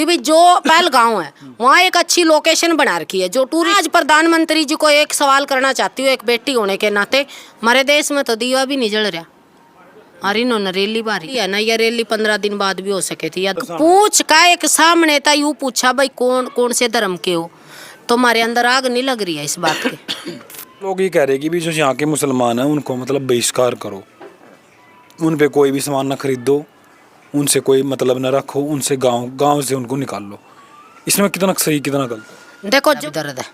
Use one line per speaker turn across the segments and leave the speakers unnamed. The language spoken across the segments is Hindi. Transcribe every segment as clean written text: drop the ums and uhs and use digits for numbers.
करूंगी भाई, जो पहलगांव है वहाँ एक अच्छी लोकेशन बना रखी है जो टूरिस्ट। आज प्रधानमंत्री जी को एक सवाल करना चाहती हूँ, एक बेटी होने के नाते। हमारे देश में तो दिया भी नहीं जल रहा, और इन्होंने रैली बारी है ना, ये रैली 15 दिन बाद भी हो सके थी। या तो पूछ का एक सामने था, यूँ पूछा भाई कौन कौन से धर्म के हो, तो हमारे अंदर आग नहीं लग रही है इस बात की।
लोग ये कह रहे हैं कि भी जो यहाँ के मुसलमान हैं उनको मतलब बहिष्कार करो, उन पे कोई भी सामान ना खरीदो, उनसे कोई मतलब ना रखो, उनसे गांव से उनको निकाल लो। इसमें कितना सही कितना गलत?
देखो जो दर्द है,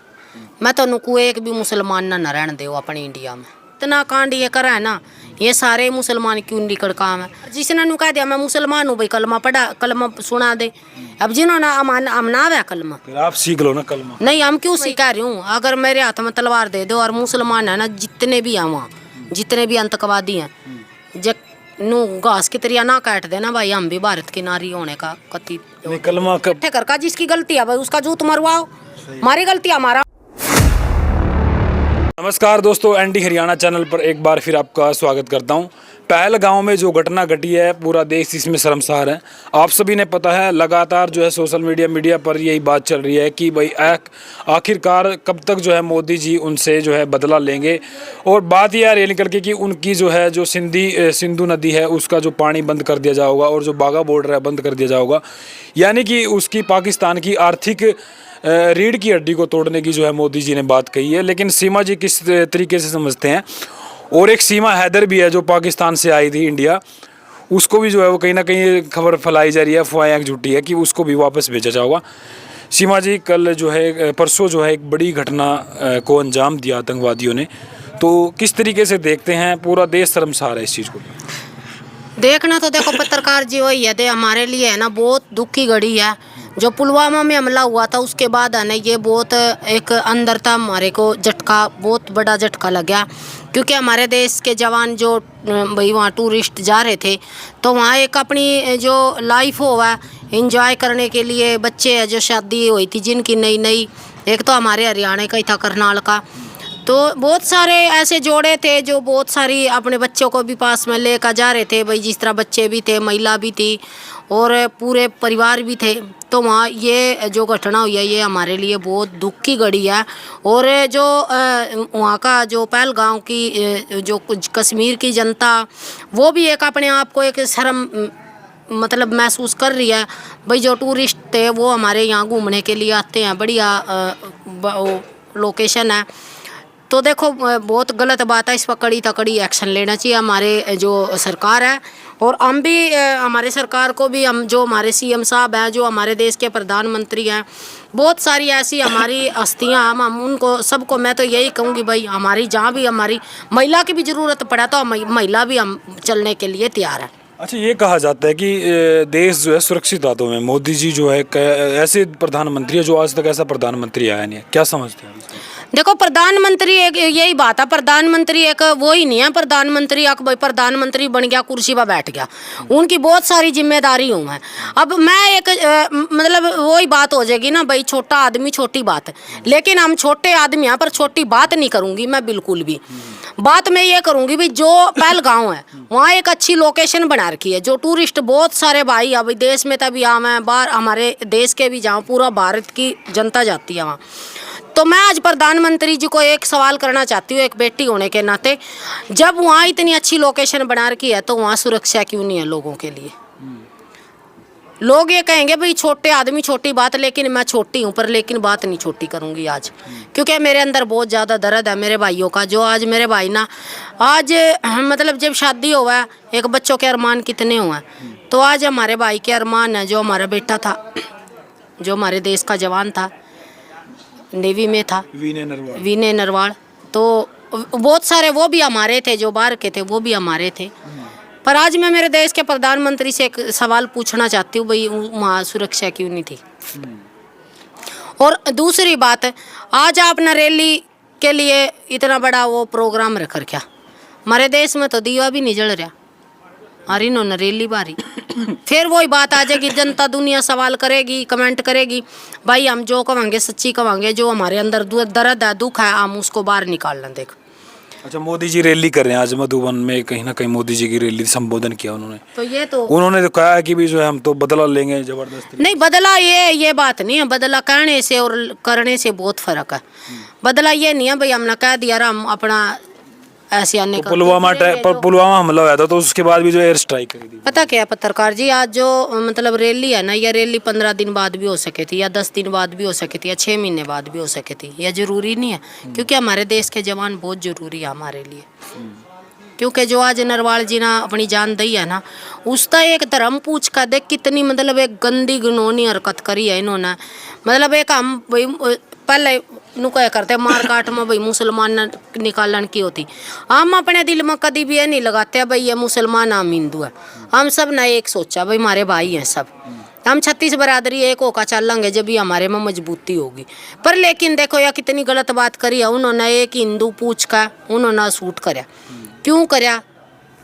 मैं तो नुकू एक भी मुसलमान ना रहने दो अपनी इंडिया में। इतना कांड ये करा है ना, ये सारे मुसलमान क्यों निकल काम है। जिसने नु कह दिया मैं मुसलमान हूँ भाई, कलमा पढ़ा, कलमा सुना दे। अब जिन्होंने अमना है कलमा,
फिर आप सीख लो ना कलमा।
नहीं हम क्यों सिखा रही हूँ। अगर मेरे हाथ में तलवार दे दो और मुसलमान है ना, जितने भी हैं वहाँ, जितने भी आतंकवादी हैं, जब नु घास की तरिया ना काट देना भाई, हम भी भारत की नारी होने का कति
कलमा कब
कर का जिसकी गलती है भाई उसका जूत मरवाओ, हमारी गलती हमारा।
नमस्कार दोस्तों, एनडी हरियाणा चैनल पर एक बार फिर आपका स्वागत करता हूं। पहलगांव में जो घटना घटी है, पूरा देश इसमें शर्मसार है। आप सभी ने पता है, लगातार जो है सोशल मीडिया पर यही बात चल रही है कि भाई आखिरकार कब तक जो है मोदी जी उनसे जो है बदला लेंगे। और बात ये आ रही है निकल के कि उनकी जो है जो सिंधु नदी है उसका जो पानी बंद कर दिया जाएगा और जो बाघा बॉर्डर है बंद कर दिया जाएगा, यानी कि उसकी पाकिस्तान की आर्थिक रीढ़ की हड्डी को तोड़ने की जो है मोदी जी ने बात कही है। लेकिन सीमा जी किस तरीके से समझते हैं? और एक सीमा हैदर भी है जो पाकिस्तान से आई थी इंडिया, उसको भी जो है वो कहीं ना कहीं खबर फैलाई जा रही है, अफवाहें झूठी है कि उसको भी वापस भेजा जाएगा। सीमा जी, कल जो है परसों जो है एक बड़ी घटना को अंजाम दिया आतंकवादियों ने, तो किस तरीके से देखते हैं? पूरा देश शर्मसार है इस चीज़ को।
देखना तो देखो पत्रकार जी वही है, हमारे लिए है ना बहुत दुख की घड़ी है। जो पुलवामा में हमला हुआ था उसके बाद है ना, ये बहुत एक अंदर था हमारे को झटका, बहुत बड़ा झटका लगा। क्योंकि हमारे देश के जवान जो भाई वहाँ टूरिस्ट जा रहे थे, तो वहाँ एक अपनी जो लाइफ हो वह इंजॉय करने के लिए बच्चे हैं जो शादी हुई थी जिनकी नई, एक तो हमारे हरियाणा का ही था, करनाल का, तो बहुत सारे ऐसे जोड़े थे जो बहुत सारी अपने बच्चों को भी पास में लेकर जा रहे थे भाई, जिस तरह बच्चे भी थे, महिला भी थी और पूरे परिवार भी थे। तो वहाँ ये जो घटना हुई है ये हमारे लिए बहुत दुख की घड़ी है। और जो वहाँ का जो पहलगांव की जो कश्मीर की जनता, वो भी एक अपने आप को एक शर्म मतलब महसूस कर रही है भाई। जो टूरिस्ट थे वो हमारे यहाँ घूमने के लिए आते हैं, बढ़िया लोकेशन है। तो देखो बहुत गलत बात है, इस पर कड़ी तकड़ी एक्शन लेना चाहिए हमारे जो सरकार है। और हम भी हमारे सरकार को भी, हम जो हमारे सीएम साहब हैं, जो हमारे देश के प्रधानमंत्री हैं, बहुत सारी ऐसी हमारी हस्तियां, हम उनको सबको मैं तो यही कहूँगी भाई, हमारी जहाँ भी हमारी महिला की भी ज़रूरत पड़ा तो महिला भी हम चलने के लिए तैयार है।
अच्छा, ये कहा जाता है कि देश जो है सुरक्षित हाथों में, मोदी जी जो है ऐसे प्रधानमंत्री है जो आज तक ऐसा प्रधानमंत्री आया नहीं है, क्या समझते हैं?
देखो प्रधानमंत्री एक यही बात है, प्रधानमंत्री एक वो ही नहीं है प्रधानमंत्री, एक भाई प्रधानमंत्री बन गया कुर्सी पर बैठ गया, उनकी बहुत सारी जिम्मेदारी हूँ मैं। अब मैं एक मतलब वही बात हो जाएगी ना भाई, छोटा आदमी छोटी बात, लेकिन हम छोटे आदमी हैं पर छोटी बात नहीं करूँगी मैं बिल्कुल भी। बात मैं ये करूँगी भाई, जो पहलगांव है वहाँ एक अच्छी लोकेशन बना रखी है जो टूरिस्ट बहुत सारे भाई अभी देश में तभी आम है, बाहर हमारे देश के भी जहाँ पूरा भारत की जनता जाती है वहाँ। तो मैं आज प्रधानमंत्री जी को एक सवाल करना चाहती हूँ, एक बेटी होने के नाते, जब वहाँ इतनी अच्छी लोकेशन बना रखी है तो वहाँ सुरक्षा क्यों नहीं है लोगों के लिए? लोग ये कहेंगे भाई छोटे आदमी छोटी बात, लेकिन मैं छोटी हूँ पर लेकिन बात नहीं छोटी करूँगी आज, क्योंकि मेरे अंदर बहुत ज़्यादा दर्द है मेरे भाइयों का। जो आज मेरे भाई ना आज मतलब जब शादी हुआ है, एक बच्चों के अरमान कितने हुए हैं, तो आज हमारे भाई के अरमान है, जो हमारा बेटा था, जो हमारे देश का जवान था, नेवी में था, विनय नरवाल, तो बहुत सारे वो भी हमारे थे, जो बाहर के थे वो भी हमारे थे। पर आज मैं मेरे देश के प्रधानमंत्री से एक सवाल पूछना चाहती हूँ भाई, वहाँ सुरक्षा क्यों नहीं थी? और दूसरी बात, आज आपने रैली के लिए इतना बड़ा वो प्रोग्राम रख रखा, हमारे देश में तो दिया भी नहीं जल रहा और इन्होंने रैली बारी। फिर वही बात आ जाएगी, जनता दुनिया सवाल करेगी, कमेंट करेगी भाई, हम जो कहेंगे सच्ची कहेंगे, जो हमारे अंदर दर्द है दुख है हम उसको बाहर निकाल लें। देख
अच्छा, मोदी जी रैली कर रहे हैं आज मधुबन में, कहीं ना कहीं मोदी जी की रैली संबोधन किया उन्होंने।
तो ये तो
उन्होंने तो कहा है कि भी जो है हम तो बदला लेंगे जबरदस्ती।
नहीं, बदला ये बात नहीं है। बदला कहने से और करने से बहुत फर्क है। बदला ये नहीं है भाई हमने कह दिया और हम अपना ऐसे आने
तो
का
पुलवामा हमला हुआ था तो उसके बाद भी जो एयर स्ट्राइक करी थी।
पता क्या है पत्रकार जी, आज जो मतलब रैली है ना, ये रैली 15 दिन बाद भी हो सके थी, या 10 दिन बाद भी हो सके थी, या 6 महीने बाद भी हो सके थी। यह जरूरी नहीं है, क्योंकि हमारे देश के जवान बहुत जरूरी है हमारे लिए। क्योंकि जो आज नरवाल जी ने अपनी जान दी है ना, उसका एक धर्म पूछ कर देख कितनी मतलब एक गंदी घिनौनी हरकत करी है इन्होंने। मतलब एक हम भाई पहले नु क्या करते मार काट में भाई मुसलमान निकालन की होती। हम अपने दिल में कभी भी ये नहीं लगाते भाई ये मुसलमान हम हिंदू है। हम सब ने एक सोचा भाई हमारे भाई हैं सब, हम 36 बरादरी एक होकर चलेंगे जब भी हमारे में मजबूती होगी। पर लेकिन देखो यह कितनी गलत बात करी है उन्होंने। एक हिंदू पूछ कर उन्होंने सूट करया, क्यों करया,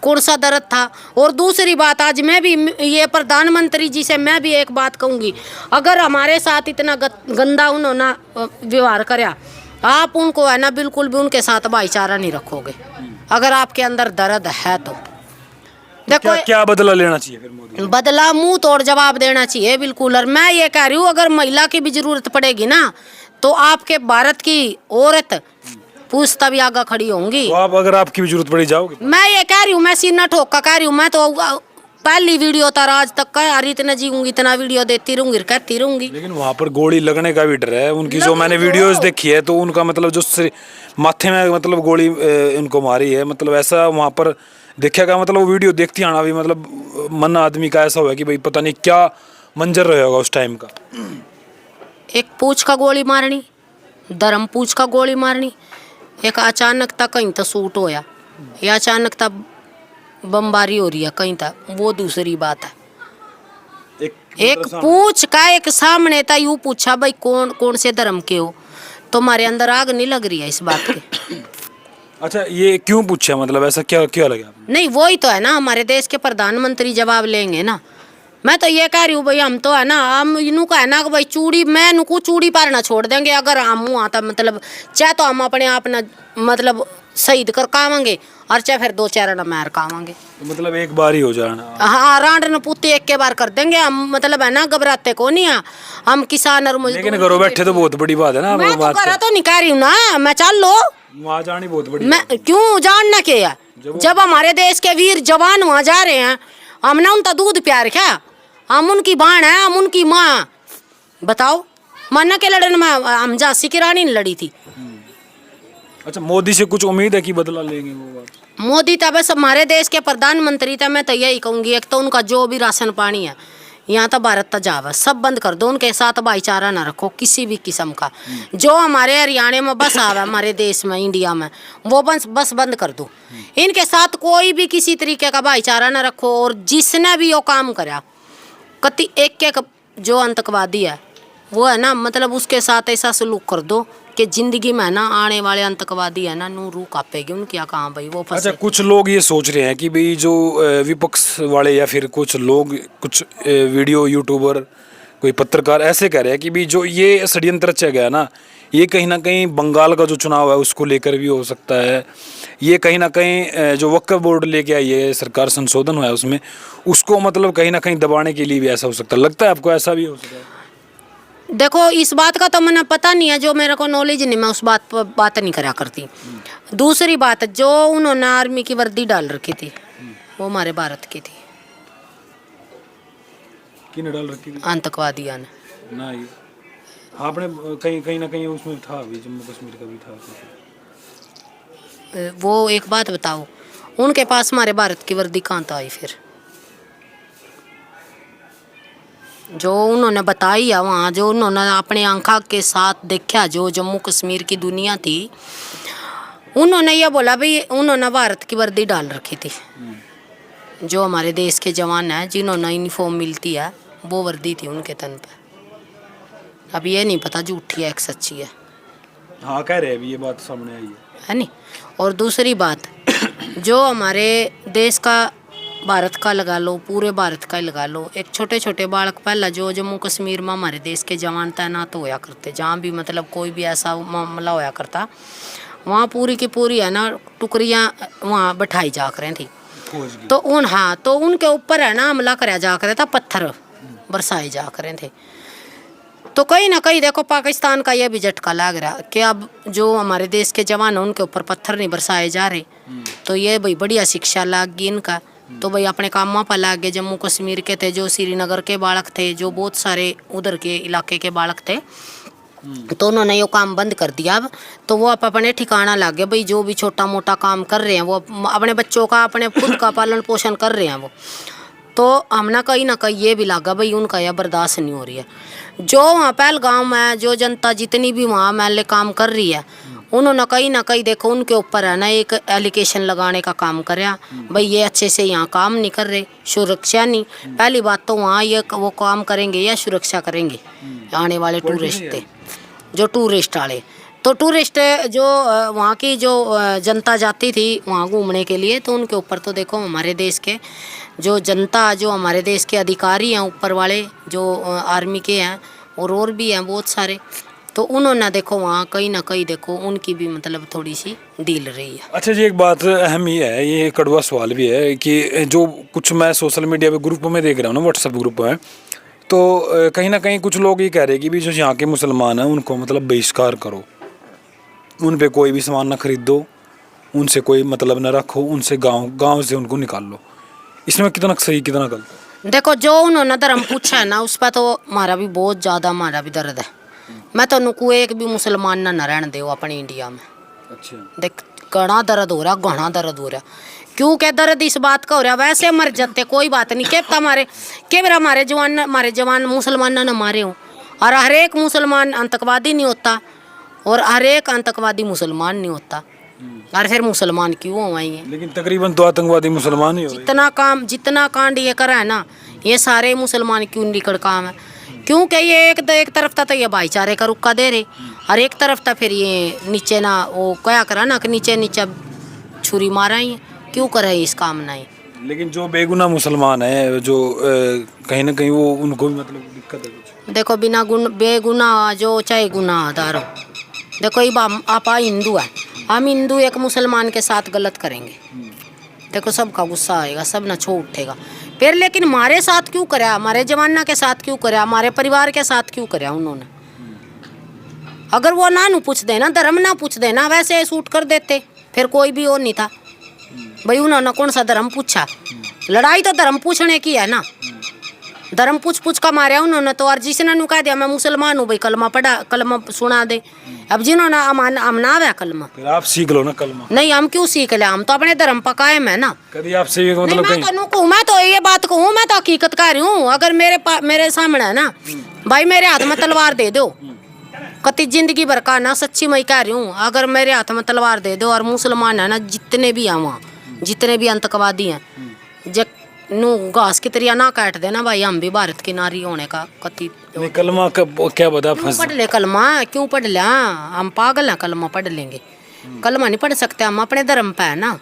कौन सा दर्द था। और दूसरी बात, आज मैं भी ये प्रधानमंत्री जी से मैं भी एक बात कहूँगी, अगर हमारे साथ इतना गंदा उन्होंने व्यवहार करया, आप उनको है ना बिल्कुल भी उनके साथ भाईचारा नहीं रखोगे अगर आपके अंदर दर्द है तो। देखो
क्या बदला लेना चाहिए फिर मोदी?
बदला मुंह तोड़ जवाब देना चाहिए बिल्कुल। और मैं ये कह रही हूँ अगर महिला की भी जरूरत पड़ेगी ना तो आपके भारत की औरत पूछता भी आगे खड़ी होंगी।
तो आप अगर आपकी भी जरूरत पड़ी जाओगे?
मैं ये कह रही हूँ, मैं सीना ठोक का कह रही हूँ। मैं तो पहली वीडियो था आज तक का यार, इतना जीऊंगी इतना वीडियो देती रहूंगी कहती रहूंगी।
लेकिन वहाँ पर गोली लगने का भी डर है उनकी। जो मैंने वीडियोस देखी है तो उनका मतलब जो माथे में मतलब गोली उनको मारी है, मतलब ऐसा वहाँ पर देखेगा। मतलब वो वीडियो देखती आना भी मतलब मन आदमी का ऐसा हुआ कि भाई पता नहीं क्या मंजर रहा होगा उस टाइम का।
एक पूछ का गोली मारनी, धर्म पूछ का गोली मारनी, एक अचानक था कहीं तो सूट होया, या अचानक था बमबारी हो रही है कहीं था, वो दूसरी बात है। एक पूछ का एक सामने था यूं पूछा भाई कौन कौन से धर्म के हो, तो हमारे अंदर आग नहीं लग रही है इस बात की।
अच्छा, ये क्यों पूछा, मतलब ऐसा क्या क्या लगा?
नहीं वही तो है ना, हमारे देश के प्रधानमंत्री जवाब लेंगे ना। मैं तो ये कह रही हूँ भाई हम तो है ना, हम इनू का है ना कि भाई चूड़ी मैं नुकू चूड़ी पारना छोड़ देंगे अगर हम मुँह आता। मतलब चाहे तो हम अपने आप ना मतलब शहीद कर कावांगे और चाहे फिर 2-4 ना मार कावांगे।
मतलब एक बार ही हो जाना।
हाँ, रांड न पूती एक के बार कर देंगे हम। मतलब है ना घबराते को नहीं है हम किसान और मजदूर।
लेकिन घरों बैठे तो बहुत बड़ी बात है ना।
मैं तो करा तो नहीं कह रही हूँ ना, मैं चल लो
वहाँ जानी बहुत बड़ी।
मैं क्यों जानना क्या है, जब हमारे देश के वीर जवान वहाँ जा रहे हैं, हमने उनका दूध प्यार क्या, हम उनकी बाण है, हम उनकी माँ। बताओ माना के लड़न में हम झांसी की रानी लड़ी थी।
अच्छा, मोदी से कुछ उम्मीद है कि बदला लेंगे वो बात?
मोदी था बस हमारे देश के प्रधानमंत्री था। मैं तो यही कहूँगी, एक तो उनका जो भी राशन पानी है यहाँ तो भारत तक जावा सब बंद कर दो, उनके साथ भाईचारा ना रखो किसी भी किस्म का। जो हमारे हरियाणा में बस आवा हमारे देश में इंडिया में वो बस बंद कर दो। इनके साथ कोई भी किसी तरीके का भाईचारा ना रखो। और जिसने भी वो काम करा कति एक जो आतंकवादी है वो है ना, मतलब उसके साथ ऐसा सलूक कर दो कि जिंदगी में ना आने वाले आतंकवादी है ना नू रू कापेगी उनकी कहाँ भाई वो फंसे।
अच्छा, कुछ लोग ये सोच रहे हैं कि भाई जो विपक्ष वाले या फिर कुछ लोग कुछ वीडियो यूट्यूबर कोई पत्रकार ऐसे कह रहे हैं कि भाई जो ये षड्यंत्र रचा गया ना, ये कहीं ना कहीं बंगाल का जो चुनाव है उसको लेकर भी हो सकता है। ये कहीं ना कहीं जो वक्फ बोर्ड लेके आई है सरकार, संशोधन हुआ है उसमें, उसको मतलब कहीं ना कहीं दबाने के लिए भी ऐसा हो सकता है। लगता है आपको ऐसा भी हो सकता है?
देखो इस बात का तो मैंने पता नहीं है, जो मेरे को नॉलेज नहीं, मैं उस बात पर बात नहीं करा करती। दूसरी बात, जो उन्होंने आर्मी की वर्दी डाल रखी थी वो हमारे भारत की थी।
किसने डाल रखी थी?
आतंकवादियों ने
ना। ये आपने कहीं ना कहीं उसमें था भी, जम्मू कश्मीर का भी था।
वो एक बात बताओ, उनके पास हमारे भारत की वर्दी कहाँ तो आई फिर? जो उन्होंने बताई है वहाँ, जो उन्होंने अपने आंखा के साथ देखा, जो जम्मू कश्मीर की दुनिया थी, उन्होंने ये बोला भाई उन्होंने भारत की वर्दी डाल रखी थी। जो हमारे देश के जवान हैं जिन्होंने यूनिफॉर्म मिलती है वो वर्दी थी उनके तन पे। अब ये नहीं पता झूठी है एक सच्ची है।
हाँ, कह रहे हैं अभी ये बात सामने आई
है नहीं। और दूसरी बात, जो हमारे देश का भारत का लगा लो, पूरे भारत का ही लगा लो, एक छोटे छोटे बालक पहला जो जम्मू कश्मीर में हमारे देश के जवान तैनात होया करते, जहाँ भी मतलब कोई भी ऐसा मामला होया करता, वहाँ पूरी की पूरी है ना टुकड़ियाँ वहाँ बैठाई जा करें थी।
फौज की।
तो तो उनके ऊपर है ना हमला कराया जा करे था, पत्थर बरसाए जा करे थे। तो कहीं ना कहीं देखो पाकिस्तान का यह भी झटका लग रहा कि अब जो हमारे देश के जवान हैं उनके ऊपर पत्थर नहीं बरसाए जा रहे, तो ये भाई बढ़िया शिक्षा लग गई इनका। तो भाई अपने कामों पर लग गए। जम्मू कश्मीर के थे, जो श्रीनगर के बालक थे, जो बहुत सारे उधर के इलाके के बालक थे, तो उन्होंने ये काम बंद कर दिया। अब तो वो अपने ठिकाना लग गए भाई, जो भी छोटा मोटा काम कर रहे हैं वो अपने बच्चों का, अपने खुद का पालन पोषण कर रहे हैं वो। तो हमने कहीं ना कहीं ये भी लगा भाई उनका यह बर्दाश्त नहीं हो रही है। जो वहाँ पहलगाम में जो जनता जितनी भी वहाँ महल्ले काम कर रही है, उन्होंने कहीं ना कहीं देखो उनके ऊपर है ना एक एलिगेशन लगाने का काम कराया भाई ये अच्छे से यहाँ काम नहीं कर रहे, सुरक्षा नहीं। पहली बात तो वहाँ ये वो काम करेंगे या सुरक्षा करेंगे आने वाले टूरिस्ट थे, जो टूरिस्ट वाले। तो टूरिस्ट जो वहाँ की जो जनता जाती थी वहाँ घूमने के लिए, तो उनके ऊपर तो देखो हमारे देश के जो जनता, जो हमारे देश के अधिकारी हैं ऊपर वाले, जो आर्मी के हैं और भी हैं बहुत सारे, तो उन्होंने देखो वहाँ कहीं ना कहीं देखो उनकी भी मतलब थोड़ी सी डील रही है।
अच्छा जी, एक बात अहम ही है, ये कड़वा सवाल भी है कि जो कुछ मैं सोशल मीडिया पे ग्रुप में देख रहा हूँ ना, व्हाट्सएप ग्रुप में, तो कहीं ना कहीं कुछ लोग ये कह रहे हैं कि भी जो यहाँ के मुसलमान हैं उनको मतलब बहिष्कार करो, उन पे कोई भी सामान ना खरीदो, उनसे कोई मतलब ना रखो, उनसे गाँव से उनको निकाल लो। इसमें कितना सही कितना गलत?
देखो जो उन्होंने धर्म पूछा है ना उस पर तो हमारा भी बहुत ज़्यादा हमारा भी दर्द है। मैं तो नुकू एक भी मुसलमान ना रहने दो अपनी इंडिया में।
अच्छा।
देख घना दर्द हो रहा, घना दर्द हो रहा। क्यों क्या दर्द इस बात का हो रहा, वैसे मर जाते कोई बात नहीं, के हमारे जवान मुसलमान ना मारे हों, और हर एक मुसलमान आतंकवादी नहीं होता और हर एक आतंकवादी मुसलमान नहीं होता, और फिर मुसलमान क्यों हो वही है?
लेकिन तकरीबन तो आतंकवादी मुसलमान ही हो।
जितना कांड ये करा है ना, ये सारे मुसलमान क्यों निकल काम है? क्योंकि ये एक तरफ था तो ये भाईचारे का रुक्का दे रहे, और एक तरफ था फिर ये नीचे ना वो क्या करा ना कि नीचे नीचे छुरी मारा ही, क्यों करे इस काम नहीं।
लेकिन जो बेगुनाह मुसलमान है जो कहीं ना कहीं वो उनको भी मतलब दिक्कत है कुछ।
देखो बिना बेगुनाह जो चाहे गुनाहदार हो, देखो ये आप हिंदू है, हम हिंदू एक मुसलमान के साथ गलत करेंगे, देखो सबका गुस्सा आएगा, सब ना छो उठेगा फिर। लेकिन हमारे साथ क्यों करा, हमारे जमाना के साथ क्यों करा, हमारे परिवार के साथ क्यों करा उन्होंने? अगर वो ना पूछ देना, धर्म ना पूछ देना, वैसे सूट कर देते, फिर कोई भी और नहीं था भाई। उन्होंने कौन सा धर्म पूछा? लड़ाई तो धर्म पूछने की है ना, धर्म पूछ का मारे उन्होंने तो। और जिसने नु कह दिया मैं मुसलमान हूँ भाई, कलमा पढ़ा, कलमा सुना दे। अब जिन्होंने हम ना है कलमा,
फिर आप सीख लो ना कलमा।
नहीं हम क्यों सीख ले, हम तो अपने धर्म पर कायम है ना।
कभी आप सीख मतलब
नहीं, मैं तो ये बात कहूँ, मैं तो हकीकत कह रही हूँ। अगर मेरे सामने है ना भाई, मेरे हाथ में तलवार दे दो, कति जिंदगी भर का ना, सच्ची मैं कह रही हूँ, अगर मेरे हाथ में तलवार दे दो और मुसलमान है ना जितने भी हैं वहाँ, जितने भी आतंकवादी हैं, घास की तरिया ना काट देना भाई, हम भी भारत की नारी होने का कति।
कलमा क्या बता फंस
पढ़ ले कलमा, क्यों पढ़ ले? हम पागल हैं, कलमा पढ़ लेंगे? कलमा नहीं पढ़ सकते हम, अपने धर्म पे है ना।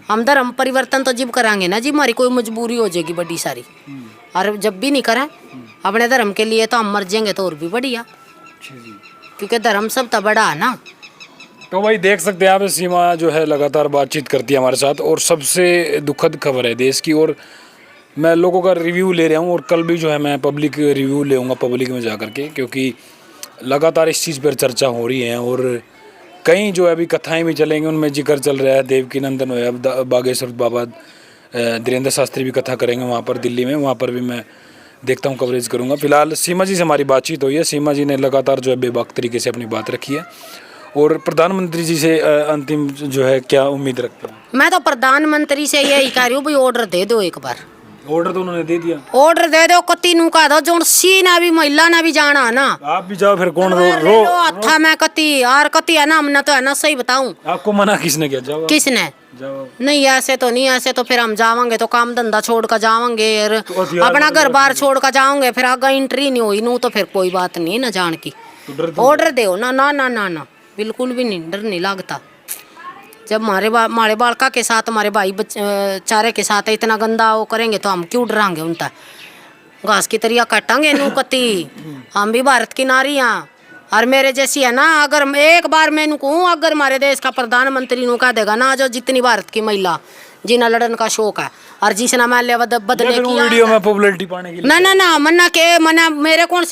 हम धर्म परिवर्तन तो जब करांगे ना जी, हमारी कोई मजबूरी हो जाएगी बड़ी सारी, और जब भी नहीं करें अपने धर्म के लिए तो हम मर जाएंगे तो और भी बढ़िया, क्योंकि धर्म सब तो बड़ा है ना।
तो भाई देख सकते हैं आप, सीमा जो है लगातार बातचीत करती है हमारे साथ, और सबसे दुखद खबर है देश की, और मैं लोगों का रिव्यू ले रहा हूँ, और कल भी जो है मैं पब्लिक रिव्यू लेऊंगा पब्लिक में जा करके, क्योंकि लगातार इस चीज़ पर चर्चा हो रही है। और कई जो है अभी कथाएं भी चलेंगी, उनमें जिक्र चल रहा है देवकी नंदन है, बागेश्वर बाबा धीरेन्द्र शास्त्री भी कथा करेंगे वहाँ पर दिल्ली में, वहाँ पर भी मैं देखता हूँ कवरेज करूँगा। फिलहाल सीमा जी से हमारी बातचीत हुई है, सीमा जी ने लगातार जो है बेबाक तरीके से अपनी बात रखी है। और प्रधानमंत्री जी से अंतिम जो है क्या उम्मीद रखते हैं?
मैं तो प्रधानमंत्री से यही कह रही हूँ भाई, ऑर्डर दे दो एक बार।
ऑर्डर तो उन्होंने दे दिया,
ऑर्डर दे दो, कति नु का दो, जो सी ना भी महिला ना भी जाना है ना।
आप भी जाओ, फिर कौन रो
अच्छा मैं कति और कति है ना, हमने तो है ना सही बताऊं,
आपको मना किसने किया? जाओ।
किसने?
जाओ।
नहीं ऐसे तो नहीं, ऐसे तो फिर हम जावांगे तो काम धंधा छोड़ कर जावांगे, और
तो
अपना घर बार छोड़ कर जाओगे, फिर आगे एंट्री नहीं हुई नू तो फिर कोई बात नहीं ना जान की। ऑर्डर दो ना, ना ना ना ना, बिल्कुल भी नहीं, डर नहीं लगता। जब हमारे बालका के साथ, हमारे भाई चारे के साथ इतना गंदा वो करेंगे तो हम क्यों डरांगे उनका? घास की तरिया काटांगे नू कति, हम भी भारत की नारी हैं, और मेरे जैसी है ना, अगर एक बार मैंने कहूँ अगर हमारे देश का प्रधानमंत्री नु कह देगा ना, जो जितनी भारत की महिला जिन्हें लड़न का शौक है और जिसने मैं बदले
या फिर वो वीडियो में पॉपुलैरिटी पाने के लिए
ना ना ना मना के मना मेरे कौन